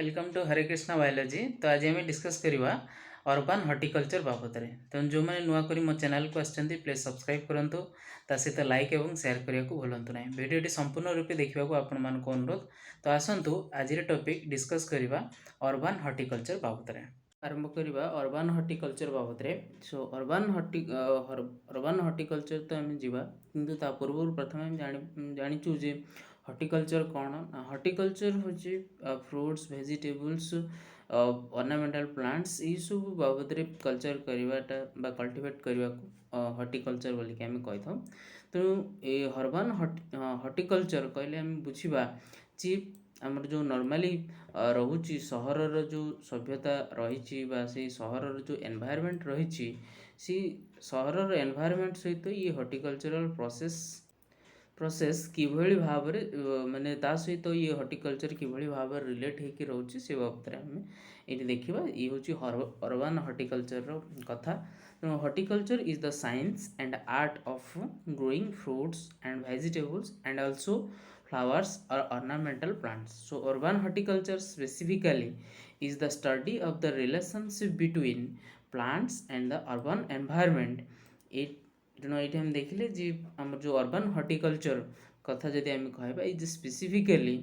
Welcome to Hare Krishna biology. तो आज आम डिस्कस करवा अर्बान हॉर्टिकल्चर बाबद में। तेणु जो मैंने नुआ कर मो चैनल को आसछन्ति प्लीज सब्सक्राइब करंतु, ता सहित लाइक एवं शेयर करने को भूलंतु नहीं। वीडियोटी संपूर्ण रूपे देखा आपण मानक अनुरोध। तो आसतु आज टॉपिक डिस्कस करवा अर्बान हॉर्टिकल्चर बाबद में। आरंभ करवा अर्बान हॉर्टिकल्चर बाबद में। सो अर्बान हॉर्टिकल्चर तो आम जावा, किंतु ता पूर्व प्रथम आम जाचु जे हॉर्टिकल्चर कौन। हॉर्टिकल्चर हूँ फ्रूट्स भेजिटेबल्स ऑर्नामेंटल प्लांट्स यही सब बाबद रे कल्चर करवाटा बा कल्टिवेट करने को हॉर्टिकल्चर बोलिक आम कही था। तेणु ये अर्बान हॉर्टिकल्चर कहले आम बुझा जी आमर जो नॉर्मली रोची सहर जो सभ्यता रही से सहर जो एनवायरनमेंट रही सी सहर एनवायरनमेंट सहित ये हॉर्टिकल्चरल प्रोसेस किभली भाव माने ता सहित ये हॉर्टिकल्चर किभली भाव रिलेट होकर रोचे से बाबद आम ये देखा। ये हूँ अर्बान हॉर्टिकल्चर कथा। Horticulture is the science and art of growing fruits and vegetables and also flowers or ornamental plants. So urban horticulture specifically is the study of the relationship between plants and the urban environment. It ये हम देखिले जी आम जो urban horticulture कथा जदि आम कहबा is specifically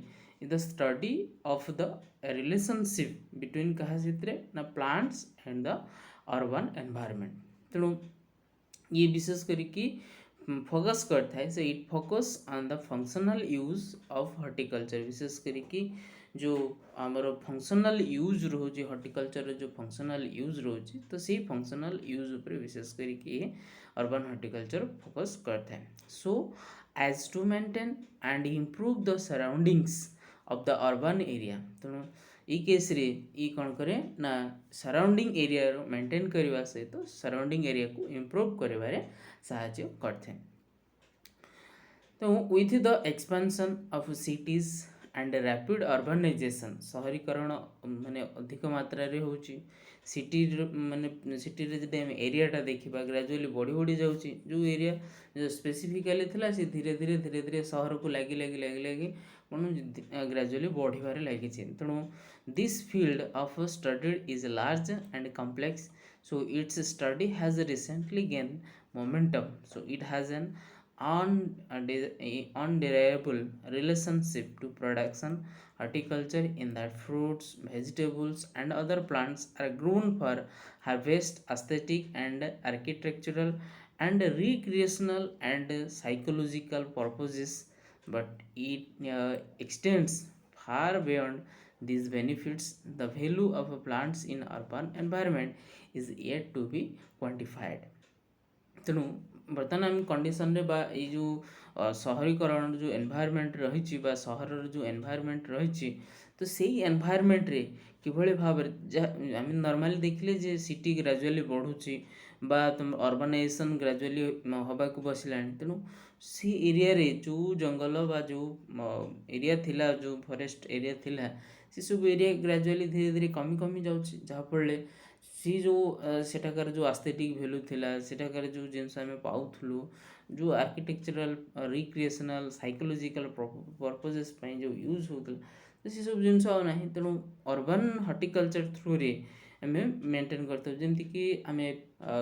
in the study of the relationship between क्या ना plants and the urban environment. तेणु ये विशेष करके फोकस करता है। So it focus on the functional use of horticulture. विशेष करके जो आमर फंक्शनल यूज रोचे हॉर्टिकल्चर जो फंक्शनल यूज रोचे तो सी फंक्शनल यूज उपर विशेष करके अर्बान हॉर्टिकल्चर फोकस करता है। So as to maintain and improve the surroundings of the urban area. तेणु ई केस रे ई कौन करे ना सराउंडिंग एरिया मेंटेन करने सहित सराउंडिंग एरिया को इम्प्रूव कर साहाय्य करते। तो with the expansion of cities and rapid urbanisation शहरीकरण माने अधिक मात्रा रे होची सिटी माने सिटी रे जदि हम एरियाटा देखा ग्रेजुअली बढ़ी बढ़ी जाऊँगी जो एरिया जो स्पेसिफिकली थिला से धीरे धीरे सहर को लगी लगी लगी लगी कौन ग्रेजुअली बढ़िबार लगी। तेणु this field of studied is large and complex. So it's study has recently gain momentum. So it has an undeniable relationship to production horticulture in that fruits, vegetables and other plants are grown for harvest, aesthetic and architectural and recreational and psychological purposes, but it extends far beyond these benefits. The value of plants in urban environment is yet to be quantified. तेणु बर्तमान आम condition रे बा ये जो शहरीकरण जो environment रही सहर जो एनवायरनमेंट रही तो सही एनवायरनमेंट रे किभली भाव आम नॉर्मली देखले जे सिटी ग्रेजुअली बढ़ुची बा तुम अर्बानाइजेशन ग्रेजुअली हवा को बसला। तेणु सी एरिया रे जो जंगल बा जो एरिया थिला जो फॉरेस्ट एरिया थिला से सब एरिया ग्रेजुअली धीरे धीरे कमी कमी जाउची जहाँफल सी जो सेठाकार जो आस्थेटिक भैल्यू थिला सेठाकार जो जिनस आम पाउथलु जो आर्किटेक्चरल रिक्रिएशनल साइकोलॉजिकल पर्पजेस जो यूज होता तो सी सब जिनस आना। तेणु अर्बान हॉर्टिकल्चर थ्रू रे आम मेंटेन करते जमीक आम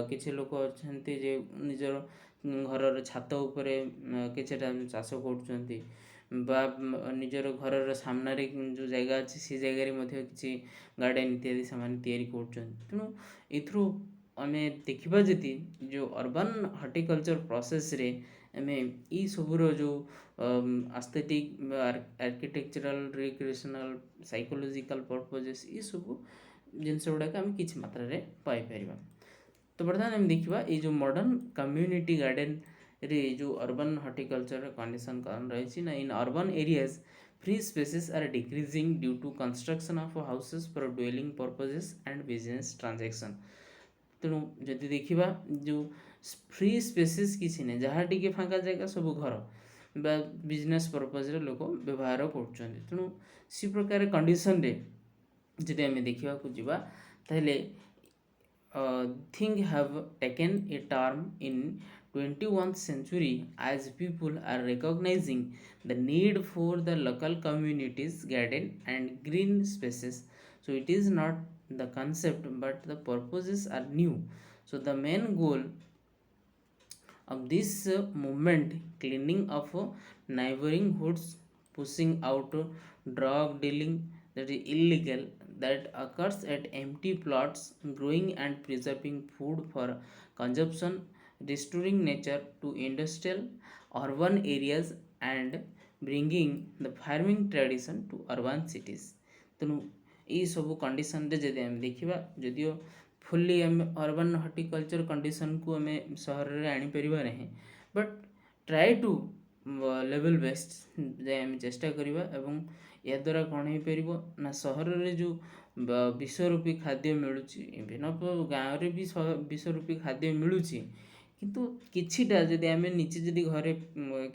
किसी लोक अच्छा निजर घर छात उपरे किछटा चाष कर निजर घर सामने जो जगह अच्छी से जगह किसी गार्डन इत्यादि से कर। तेणु एथरू आम देखा जी जो अर्बान हॉर्टिकल्चर प्रोसेस रे आम ई सबूर जो aesthetic architectural recreational psychological purposes ये सब जिनस गुड़ाक आम किसी मात्रा रे पाई परिबा। तो बर्तमान आम देखा ये जो मॉडर्न कम्युनिटी गार्डन रे जो अर्बन हॉर्टिकल्चर कंडीशन कौन रही ना in urban areas free spaces are decreasing due to construction of houses for dwelling purposes and business transaction. तेणु जदि देखा जो फ्री स्पेसेस किसी नहीं जहाँ टी फाँका जगह सब घर बा बिजनेस पर्पज लोक व्यवहार कर। तेणु सी प्रकार कंडीशन रे जदि आम देखा जावा ताहले thing have taken a turn in 21st century as people are recognizing the need for the local communities garden and green spaces. So it is not the concept but the purposes are new. So the main goal of this movement, cleaning of neighboring hoods, pushing out drug dealing that is illegal that occurs at empty plots, growing and preserving food for consumption, restoring nature to industrial urban areas, and bringing the farming tradition to urban cities. ତେଣୁ ଏଇସବୁ କଣ୍ଡିସନରେ ଯଦି ଆମେ ଦେଖିବା, ଯଦିଓ ଫୁଲି ଆମେ urban horticulture କଣ୍ଡିସନକୁ ଆମେ ସହରରେ ଆଣିପାରିବା ନାହିଁ, but try to level best ଯାଇ ଆମେ ଚେଷ୍ଟା କରିବା। ଏବଂ ଏହାଦ୍ୱାରା କ'ଣ ହେଇପାରିବ ନା ସହରରେ ଯେଉଁ ବିଷରୂପୀ ଖାଦ୍ୟ ମିଳୁଛି, ଇଭିନ୍ ଗାଁରେ ବି ବିଷରୂପୀ ଖାଦ୍ୟ ମିଳୁଛି, କିନ୍ତୁ କିଛିଟା ଯଦି ଆମେ ନିଜେ ଯଦି ଘରେ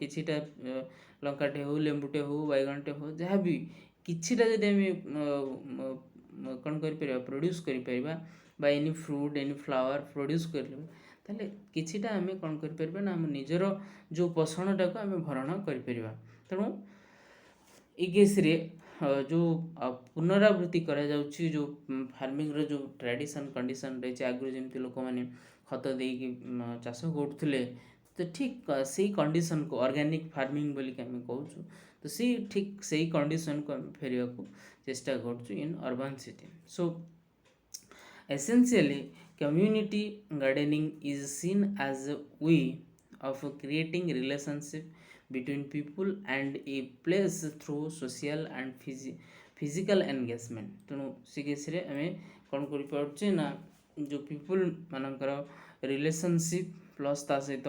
କିଛିଟା ଲଙ୍କାଟେ ହେଉ, ଲେମ୍ବୁଟେ ହେଉ, ବାଇଗଣଟେ ହେଉ, ଯାହା ବି କିଛିଟା ଯଦି ଆମେ କ'ଣ କରିପାରିବା, ପ୍ରଡ୍ୟୁସ୍ କରିପାରିବା ବା any fruit any flower produce କରିପାରିବା, ତାହେଲେ କିଛିଟା ଆମେ କ'ଣ କରିପାରିବା ନା ଆମ ନିଜର ଯେଉଁ ପୋଷଣଟାକୁ ଆମେ ଭରଣ କରିପାରିବା। ତେଣୁ এই କେସ୍ରେ ଯେଉଁ ପୁନରାବୃତ୍ତି କରାଯାଉଛି, ଯେଉଁ ଫାର୍ମିଂର ଯେଉଁ ଟ୍ରାଡ଼ିସନ୍ କଣ୍ଡିସନ୍ ରହିଛି, ଆଗରୁ ଯେମିତି ଲୋକମାନେ ଖତ ଦେଇକି ଚାଷ କରୁଥିଲେ, ତ ଠିକ୍ ସେଇ କଣ୍ଡିସନ୍କୁ ଅର୍ଗାନିକ୍ ଫାର୍ମିଂ ବୋଲିକି ଆମେ କହୁଛୁ, ତ ସେଇ ଠିକ୍ ସେଇ କଣ୍ଡିସନ୍କୁ ଆମେ ଫେରିବାକୁ ଚେଷ୍ଟା କରୁଛୁ in urban city. So essentially community gardening is seen as a way of creating relationship between people and a place through social and physical engagement। ତେଣୁ ସେ କେସ୍ରେ ଆମେ କ'ଣ କରିପାରୁଛେ ନା ଯେଉଁ ପିପୁଲ୍ ମାନଙ୍କର ରିଲେସନସିପ୍ ପ୍ଲସ୍ ତା ସହିତ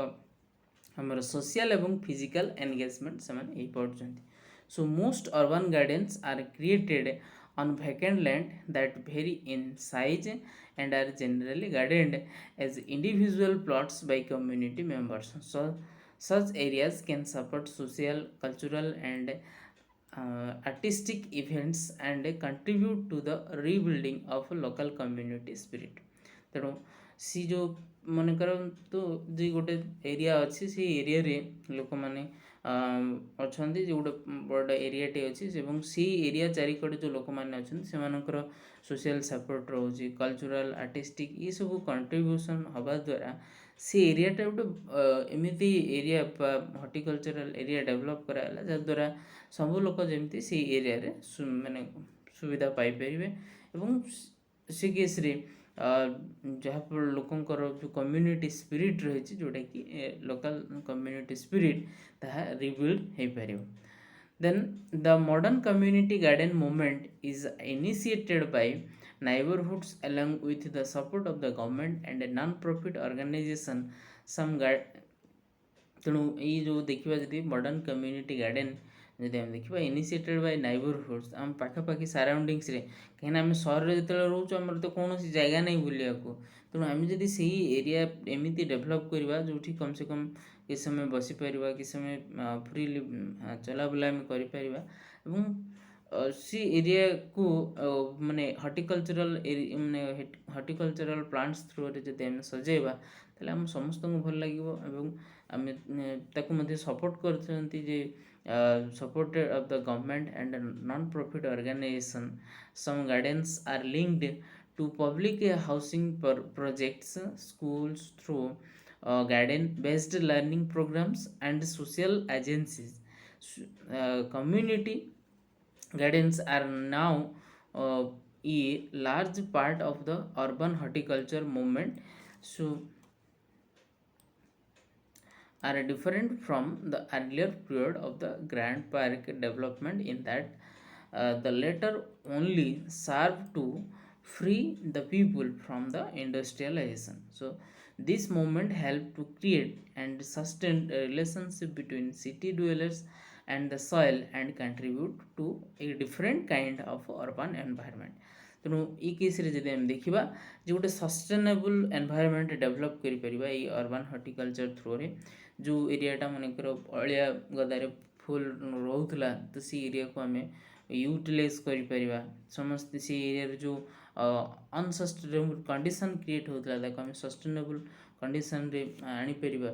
ଆମର ସୋସିଆଲ୍ ଏବଂ ଫିଜିକାଲ୍ ଏନଗେଜମେଣ୍ଟ ସେମାନେ ହେଇପାରୁଛନ୍ତି। So most urban gardens are created on vacant land that vary in size and are generally gardened as individual plots by community members. So such areas can support social, cultural and artistic events and contribute to the rebuilding of local community spirit। ତେଣୁ C ଯେଉଁ ମନେକର ତ ଯେ ଗୋଟେ area ଅଛି, ସେଇ ଏରିଆରେ ଲୋକମାନେ ଅଛନ୍ତି, ଯେ ଗୋଟେ ବଡ଼ ଏରିଆଟେ ଅଛି ଏବଂ ସେଇ ଏରିଆ ଚାରିକଡ଼େ ଯେଉଁ ଲୋକମାନେ ଅଛନ୍ତି ସେମାନଙ୍କର ସୋସିଆଲ୍ ସପୋର୍ଟ ରହୁଛି, କଲଚରାଲ୍, ଆର୍ଟିଷ୍ଟିକ୍ ଏସବୁ କଣ୍ଟ୍ରିବ୍ୟୁସନ୍ ହେବା ଦ୍ୱାରା ସେ ଏରିଆଟା ଗୋଟେ ଏମିତି ଏରିଆ ବା ହର୍ଟିକଲଚରାଲ୍ ଏରିଆ ଡେଭଲପ୍ କରାଗଲା ଯାହାଦ୍ୱାରା ସବୁ ଲୋକ ଯେମିତି ସେଇ ଏରିଆରେ ମାନେ ସୁବିଧା ପାଇପାରିବେ। ଏବଂ ସେ କେସ୍ରେ ଯାହାଫଳରେ ଲୋକଙ୍କର ଯେଉଁ କମ୍ୟୁନିଟି ସ୍ପିରିଟ୍ ରହିଛି, ଯେଉଁଟାକି ଲୋକାଲ୍ କମ୍ୟୁନିଟି ସ୍ପିରିଟ୍, ତାହା ରିବିଲ୍ଡ ହେଇପାରିବ। Then the modern community garden movement is initiated by neighborhoods along with the support of the government and a non-profit organization। ତେଣୁ ଏଇ ଯେଉଁ ଦେଖିବା ଯଦି ମଡ଼ର୍ଣ୍ଣ କମ୍ୟୁନିଟି ଗାର୍ଡେନ୍ ଯଦି ଆମେ ଦେଖିବା ଇନିସିଏଟେଡ୍ ବାଇ ନାଇବରହୁଡ୍ସ, ଆମ ପାଖାପାଖି ସାରାଉଣ୍ଡିଙ୍ଗସରେ, କାହିଁକିନା ଆମେ ସହରରେ ଯେତେବେଳେ ରହୁଛୁ ଆମର ତ କୌଣସି ଜାଗା ନାହିଁ ବୁଲିବାକୁ, ତେଣୁ ଆମେ ଯଦି ସେଇ ଏରିଆ ଏମିତି ଡେଭଲପ୍ କରିବା ଯେଉଁଠି କମ୍ ସେ କମ୍ କିଛି ସମୟ ବସିପାରିବା, କିଛି ସମୟ ଫ୍ରିଲି ଚଲାବୁଲା ଆମେ କରିପାରିବା ଏବଂ ସେ ଏରିଆକୁ ମାନେ ହର୍ଟିକଲଚରାଲ୍ ମାନେ ହର୍ଟିକଲଚରାଲ୍ ପ୍ଲାଣ୍ଟସ୍ ଥ୍ରୁରେ ଯଦି ଆମେ ସଜେଇବା, ତାହେଲେ ଆମ ସମସ୍ତଙ୍କୁ ଭଲ ଲାଗିବ। ଏବଂ ଆମେ ତାକୁ ମଧ୍ୟ ସପୋର୍ଟ କରୁଛନ୍ତି ଯେ supported of the government and non-profit organization. Some gardens are linked to public housing projects, schools through garden-based learning programs and social agencies. Community gardens are now a large part of the urban horticulture movement. So are different from the earlier period of the Grand Park development in that the latter only served to free the people from the industrialization. So this movement helped to create and sustain a relationship between city dwellers and the soil and contribute to a different kind of urban environment। ତେଣୁ ଏଇ କେସ୍ରେ ଯଦି ଆମେ ଦେଖିବା ଯେ ଗୋଟେ sustainable ଏନ୍ଭାୟରମେଣ୍ଟ develop କରିପାରିବା ଏଇ ଅର୍ବାନ୍ ହର୍ଟିକଲଚର୍ ଥ୍ରୁରେ, ଯେଉଁ ଏରିଆଟା ମନେକର ଅଳିଆ ଗଦାରେ ଫୁଲ୍ ରହୁଥିଲା, ତ ସେଇ ଏରିଆକୁ ଆମେ ୟୁଟିଲାଇଜ୍ କରିପାରିବା। ସମସ୍ତେ ସେଇ ଏରିଆରେ ଯେଉଁ अनसस्टेनेबल कंडीशन क्रिएट होता है आम सस्टेनेबल कंडीशन रे आनी परिबा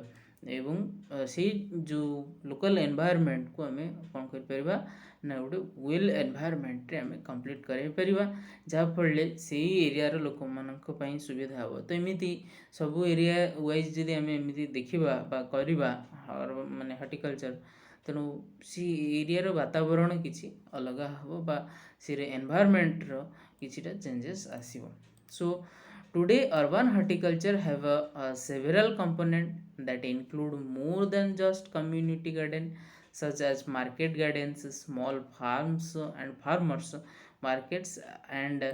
एवं से जो लोकल एनवायरनमेंट को आम कौन कर ना गोटे वेल एनवायरनमेंट रे आम कंप्लीट कर जहाँफल से एरियार लोक मान सुविधा हम तो एमती सब एरिया वाइज जदि आम एमती देखा करवा माने हॉर्टिकल्चर तेणु सी एरियार वातावरण किसी अलग हम बा से environment row किछिटा changes आसीबो so today urban horticulture have several components that include more than just community garden such as market gardens small farms and farmers markets and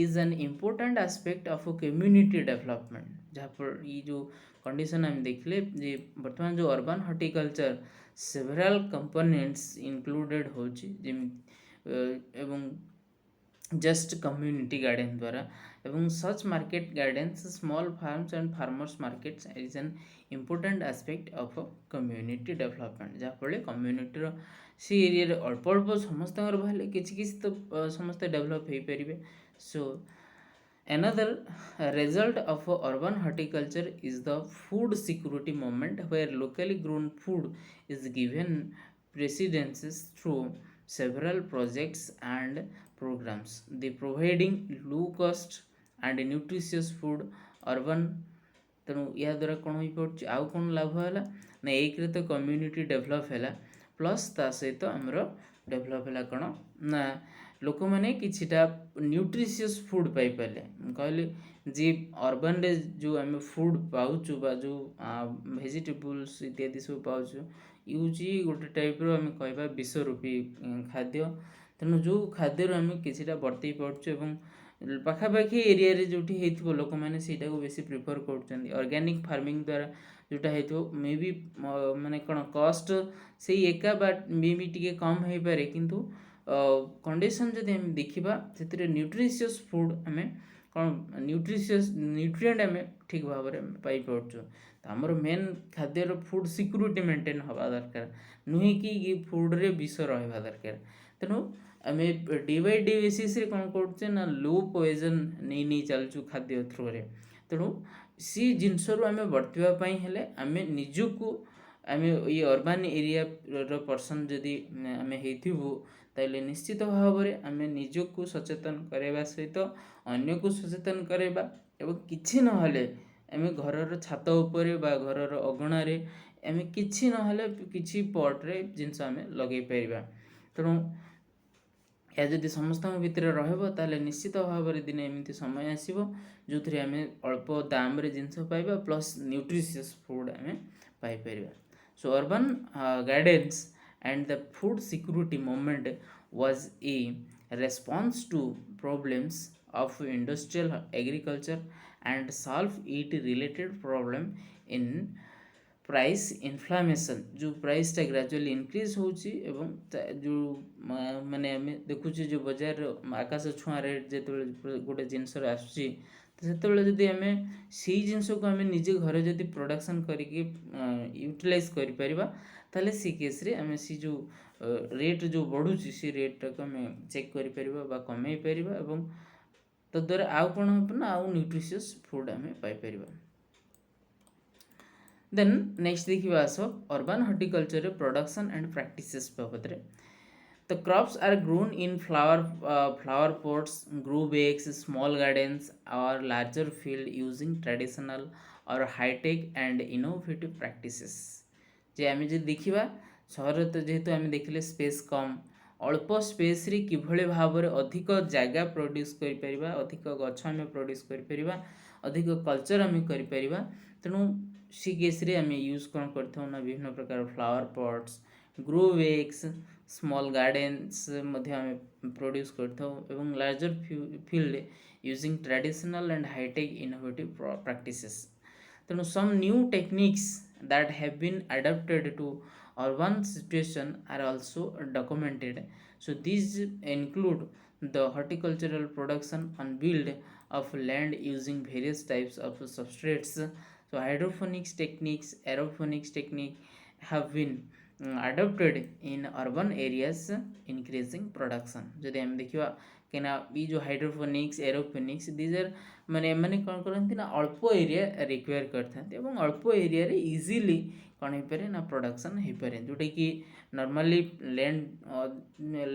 is an important aspect of a community development जहाँ पर ये जो condition हम देखले जे वर्तमान जो urban horticulture several components included होची एवं जस्ट कम्युनिटी गार्डन द्वारा एवं such market gardens small farms and farmers markets is an important aspect of community development जहाँफल कम्युनिटी सी एरिया अल्प अल्प समस्त बाहर किसी तो समस्त डेवलप हो पारे सो another result of urban horticulture is the food security movement where locally grown food is given precedence through several projects and programs they providing low cost and nutritious food urban तेणु या द्वारा कौन हो पार्छ आउ कौन लाभ है ना एक तो कम्युनिटी डेभलप है प्लस ता सहित आमर डेभलप है कौन ना लोक मैंने किछिटा न्यूट्रिशियस फूड पाई पारे कहली जी अर्बन रे जो आम फूड पाचु बा जो भेजिटेबल्स इत्यादि सब पाचु यूज गोटे टाइप रो आम कहबा विषरूपी खाद्य तेणु जो खाद्य आम किछिटा बर्तई पार्छु एवं पाखापाखि एरिया रे जोठी हेतिबो लोक माने सेटा को बेसी प्रिफर करछन ऑर्गेनिक फार्मिंग द्वारा जोटा हेतिबो मे बी माने कोन कॉस्ट से एका बाट मे बी टिके कम हे पारे किंतु कंडीशन जदि हम देखिबा सेतिरे न्यूट्रिशियस फूड हमें कौन न्यूट्रिशियस न्यूट्रिएंट आम ठीक भाव में पाई पार्छु तो आमर मेन खाद्यर फूड सिक्यूरीटी मेंटेन हवा दरकार नुहे कि फूड रे विष रहा दरकार तेणु आम डे बाय डे बेसीस कौन कर लो पॉइजन नहीं नहीं चलचु खाद्य थ्रू रे तेणु सी जिनस आम बर्तवाई हेले आम निजको आम ये अर्बान एरिया रो पर्सन जदि आम हेथिबु ताइले निश्चित भाव में आम निजको सचेतन करवा सहित अन्य को सचेतन करवा एवं किछि नहले आम घर छात उपरे बा घर अगणारे आम किछि नहले किछि पट रे जिनस आम लगे पारिबा तेणु या जदि समस्त भितर रहा निश्चित भाव में दिन एमती समय आसो जो थे आम अल्प दाम रे जिनस पाइबा प्लस न्यूट्रिशियस फूड आम Piper so urban gardens and the food security movement was a response to problems of industrial agriculture and solve it related problem in price inflammation जो प्राइस टा ग्रेजुअली इनक्रीज होची एवं जो माने आम देखुचे जो बाजार आकाश छुआ रेट जो गोटे जिनस आसुची तो जदि आम से जिनस को आम निजे घरे जदि प्रोडक्शन करके यूटिलाइज कर सी केस रे आम सी जो रेट जो बढ़ुची सी रेट को आम चेक कर कमे पार एवं तद्वारा आउ कौन हम ना आउ न्यूट्रिशियस फूड आम पाइपर देन नेक्स्ट देखिए आस urban horticulture production and practices बाबद The crops are grown in flower pots, grow bags, small gardens, or larger field using traditional or high-tech and innovative practices. जे आम जो देखा सहर तो जेहेतु आम देखले स्पेस कम अल्प स्पेस रे किभले भाव में अधिक जगह प्रोड्यूस कर अधिक गछ आम प्रोड्यूस कर अधिक कल्चर आम कर तेणु सी केस रे आम यूज कौन कर विभिन्न प्रकार flower pots grow bags small gardens produce कर larger field using traditional and hi-tech innovative practices तेणु some new techniques that have been adapted to urban situation are also documented so these include the horticultural production on build of land using various types of substrates so hydroponics techniques aeroponics technique have been adopted in urban areas increasing production जदि हम देखिबा कहीं ये जो hydroponics एरोफोनिक्स these are माने मैंने कौन करती ना अल्प एरिया रिक्वायर करते अल्प एरिया रे इजीली कौन हो पारे ना प्रोडक्शन हो पारे जोटा कि नॉर्मली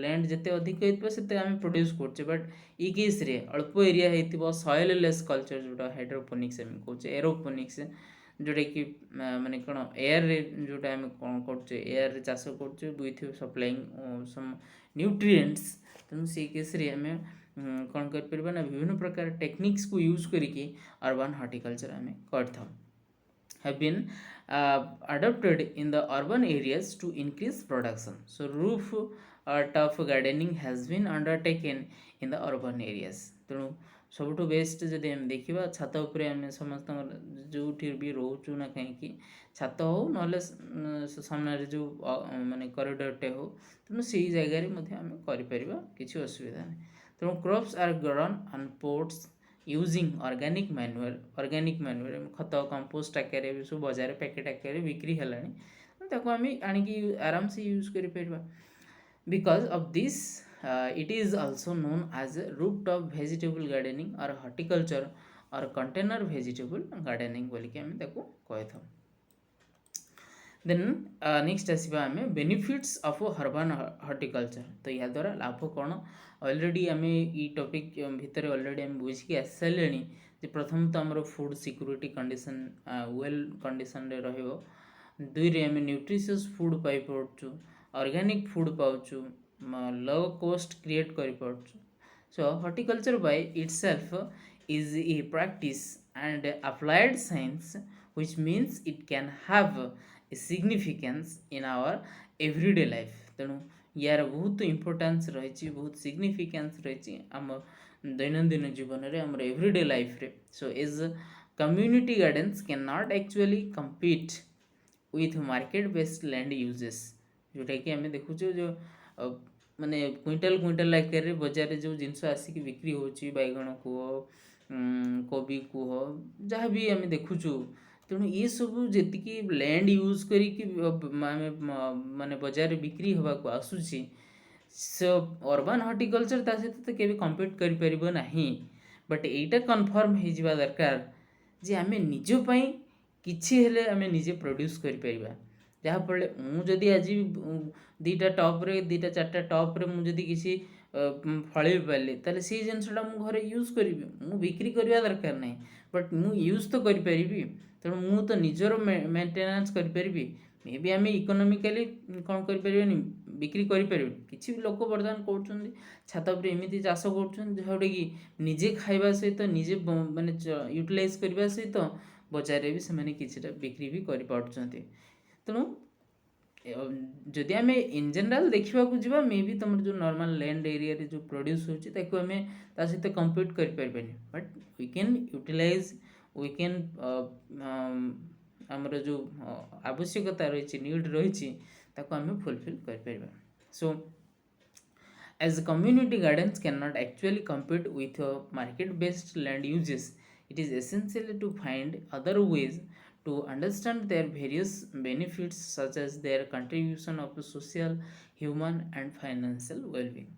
लैंड जिते अधिक होते आम प्रोड्यूस करचे बट ई केस रे अल्प एरिया होती सॉइल लेस कल्चर जोटा हाइड्रोफोनिक्स आम कहे एरोफोनिक्स जोटा कि माने कौन एयर रे जोटा आम कौन कर एयर रे चाष कर विथ सप्लाइंग सम न्यूट्रिएंट्स तेणु से केस रे आम कौन कर ना विभिन्न प्रकार टेक्निक्स को यूज करके अर्बन हॉर्टिकल्चर आम करता have been adopted in the urban areas to increase production. So roof top gardening has been undertaken in the urban areas. तेणु सबुठ बेस्ट जदि आम देखा छात उपर आम समस्त जो भी रोचु ना कहीं छात हो ना सामने जो माने कॉरिडोरटे हो तेणु से जगह आम कर किसी असुविधा नहीं तेणु crops are grown on pots using organic manure खत कंपोस्ट आकार भी सब बाजार पैकेट आकार बिक्री है आम आनिकी आराम से यूज कर because of this it is also known as rooftop vegetable gardening और हॉर्टिकल्चर और कंटेनर वेजिटेबल गार्डनिंग बोलिकी आम कही था देन नेक्स्ट आसवा आम बेनिफिट्स ऑफ अर्बन हॉर्टिकल्चर तो या द्वारा लाभ कौन ऑलरेडी आम ई टॉपिक भितर ऑलरेडी आम बुझी आसी सारे प्रथम तो आम food security condition well condition रे रहिबो दुई रे आम न्यूट्रिशियस फूड पाई पार्छु ऑर्गेनिक फूड पाउछु लो कॉस्ट क्रिएट कर पार्छु so horticulture by itself is a practice and applied science which means it can have a significance in our everyday life तेणु यार बहुत इम्पोर्टेंस रही बहुत सिग्निफिकेंस रही आम दैनंदिन जीवन में आम एवरीडे लाइफ रे so as community gardens can not actually compete with market based land uses जोटा कि आम देखुचे जो माने क्विंटाल आकार बजार जो जिनस आसिक बिक्री होची बैगण को कोबी कुह जहाँ भी आम देखुचु तेणु ये सब जी लैंड यूज करी माने बजार बिक्री हवा को आसूची सो अर्बन हॉर्टिकल्चर ता सहित तो केबे कंपीट करि परिबो नाही बट एटा कन्फर्म हो जिबा दरकार जे आम निज पई किछि हेले आम निजे प्रोड्यूस करि परिबा जहाँ फल मुझे आज दीटा टॉप रे दीटा चार्टा टॉप रे मुझे किसी फल पारे ताले से जिनसा मुझे यूज करी मु बिक्री करवा दरकार नहीं बट मु यूज तो करी तेणु मु तो निजर मेंटेनेंस करी मे भी आम इकोनोमिकली कौन कर बिक्री करें किसी भी लोक बर्तमान कर छात पर एमती चाष कर कि निजे खाइबा सहित निजे माने यूटिलाइज करने सहित बजार भी से किसी बिक्री भी कर तेणु जदि आम इन जनरल देखा जा मे भी तुम जो नॉर्मल लैंड एरिया रे जो प्रोड्यूस होमें सहित कंपीट कर but we can utilise we can आमर जो आवश्यकता रही नीड रही आम फुलफिल कर so as community gardens cannot actually compete with market based land uses it is essential to find other ways to understand their various benefits such as their contribution of social human and financial well-being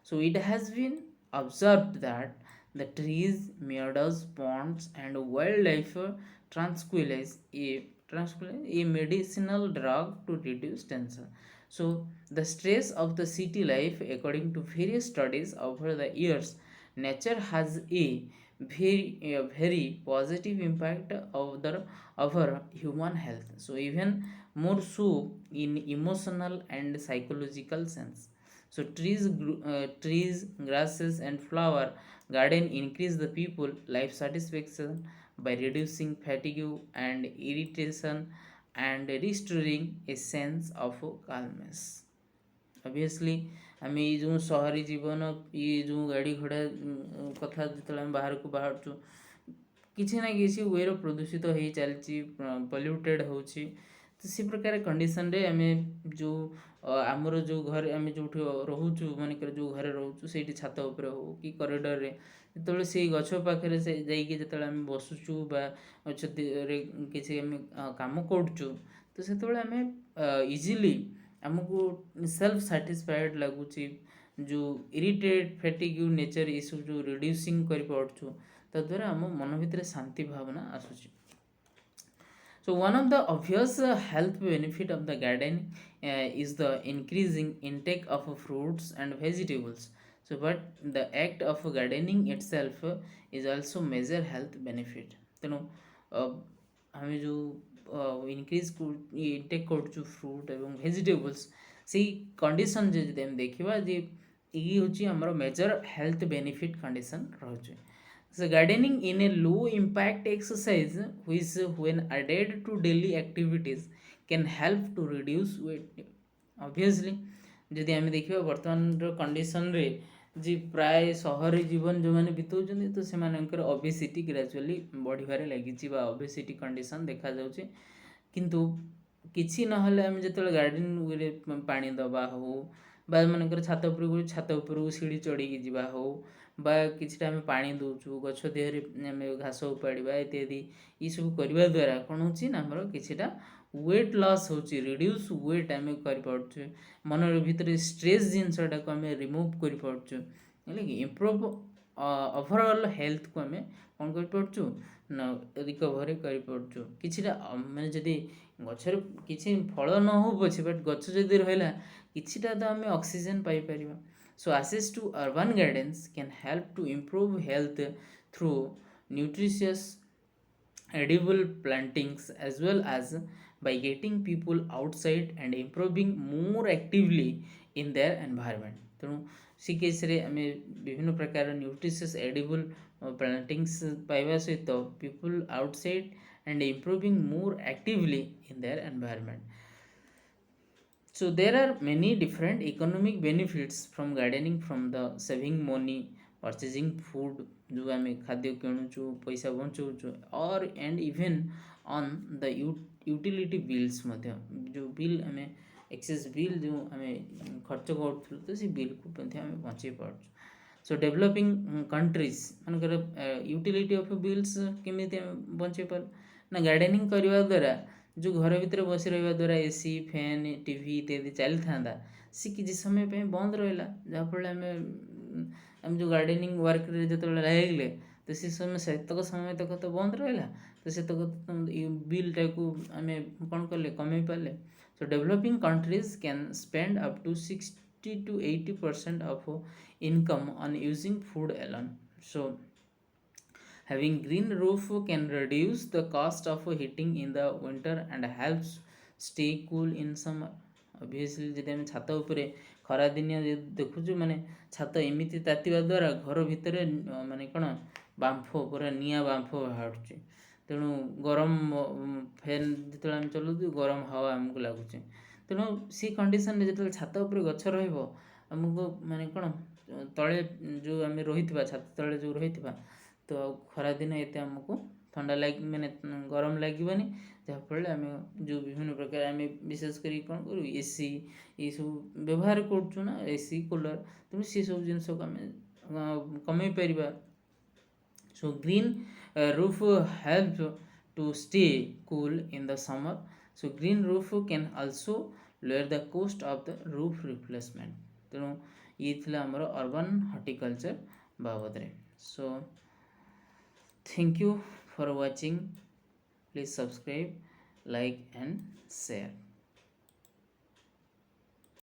so it has been observed that the trees meadows ponds and wildlife tranquilize a medicinal drug to reduce tension so the stress of the city life according to various studies over the years nature has a very positive impact over human health so even more so in emotional and psychological sense so trees grasses and flower garden increase the people life satisfaction by reducing fatigue and irritation and restoring a sense of calmness obviously आम ये जो शहरी जीवन ये जो गाड़ी घोड़ा कथा जो बाहर को बाहर किसी ना किसी वे प्रदूषित हो चलती पल्यूटेड हो से प्रकार कंडीशन रे आम जो आमर जो घर आम जो रोचु मानकर जो घर रोचु से छात उपर हो कि कॉरिडोर रे जो से गछ पाखे से जो आम बसुचु गछ किसी आम कम करुचु तो से आम इजिली आमको सेल्फ साटिस्फाइड लगुच जो इरिटेट फैटिग नेचर ये सब जो रिड्यूसिंग कर पार्छु तद्वारा आम मन भितर शांति भावना आसूची. So one of the obvious health benefit of the garden is the increasing intake of fruits and vegetables. So but the act of gardening itself is also major health benefit. तेणु हमें जो increase intake कर fruit एवं vegetables से condition जो देखा जे ये हूँ आमर मेजर हेल्थ बेनिफिट कंडीशन रोचे. So gardening in a low impact exercise which when added to daily activities can help to reduce weight. Obviously जदि आम देखा बर्तमान कंडीशन रे जी प्राय सहरी जीवन जो मैंने बिताऊँ तो से ओबेसिटी ग्रेजुअली बढ़िबार लगी ओबेसिटी कंडीशन देखा जाउछि. किंतु किछि नहले आम जो गार्डन रे पानी दबा हो बा मनकर छात उपर सीढ़ी चढ़ी जावा हो बा किछिटा आम पानी दौचु गछ देहरे आम घास उपाड़ा इत्यादि ये सब करने द्वारा कौन होमर किछिटा वेट लॉस होची रिड्यूस वेट आम कर मन भीतर स्ट्रेस जिनसटा को आम रिमूव कर इम्प्रूव ओवरऑल हेल्थ को आम कौन कर रिकवर कर किछिटा माने जदि गछर किछि फल न हो पछे बट गछ जदि रहिला किछिटा तो आम ऑक्सीजन पाई परिबा. So access to urban gardens can help to improve health through nutritious edible plantings as well as by getting people outside and improving more actively in their environment. तेणु सी केस रे आमे विभिन्न प्रकार न्यूट्रिशियस एडिबल प्लांटिंग्स पाइबा सहित people outside and improving more actively in their environment. So there are many different economic benefits from gardening, from the saving money, purchasing food जो आम खाद्य किणुचु पैसा बचाऊँ और and even on the utility bills जो bill आम access bill जो आम खर्च करूँ तो सी बिल को आम बचे पार्छ. सो डेवलपिंग कंट्रीज मानकर यूटिलिटी ऑफ बिल्स केमी बचे पार ना गार्डनिंग करने द्वारा जो घर भितर बसी रहा द्वारा एसी फैन टीवी इत्यादि चली था सी किसी समय पे बंद रहा जहाँफल आम जो गार्डनिंग वर्क जो लगे तो सी समय सेतक समय तक तो बंद रहा तो से बिल टाइप आम कौन कले कमे पारे. So developing countries can spend up to 60 to 80% of income on using food alone. So having green roof can reduce the cost of heating in the winter and helps stay cool in summer. Obviously जब आम छात उपरे खरा दिन देखुचु माने छात एमती तातिबा द्वारा घर भितर माने कौन बांफ पूरा निया बांफ बाहर तेणु गरम फैन जो आम चलाऊ गरम हवा आमको लगुच. तेणु सी कंडीशन जो छात उपर गछ रमको माने कौन तले जो आम रही छात तले जो रही तो खरा दिन एत आमको ठंडा लग मैंने गरम लगनी जहाँफल आम जो विभिन्न प्रकार आम विशेषकर कौन करूँ एसी ये सब व्यवहार करूँ एसी कूलर तेणु सी सब जिनस को आम कमे पार. So green roof help to stay cool in the summer. So green roof can also lower the cost of the roof replacement. तेणु ये थी आमर अर्बन हॉर्टिकल्चर बाबद. So thank you for watching. Please subscribe, like and share.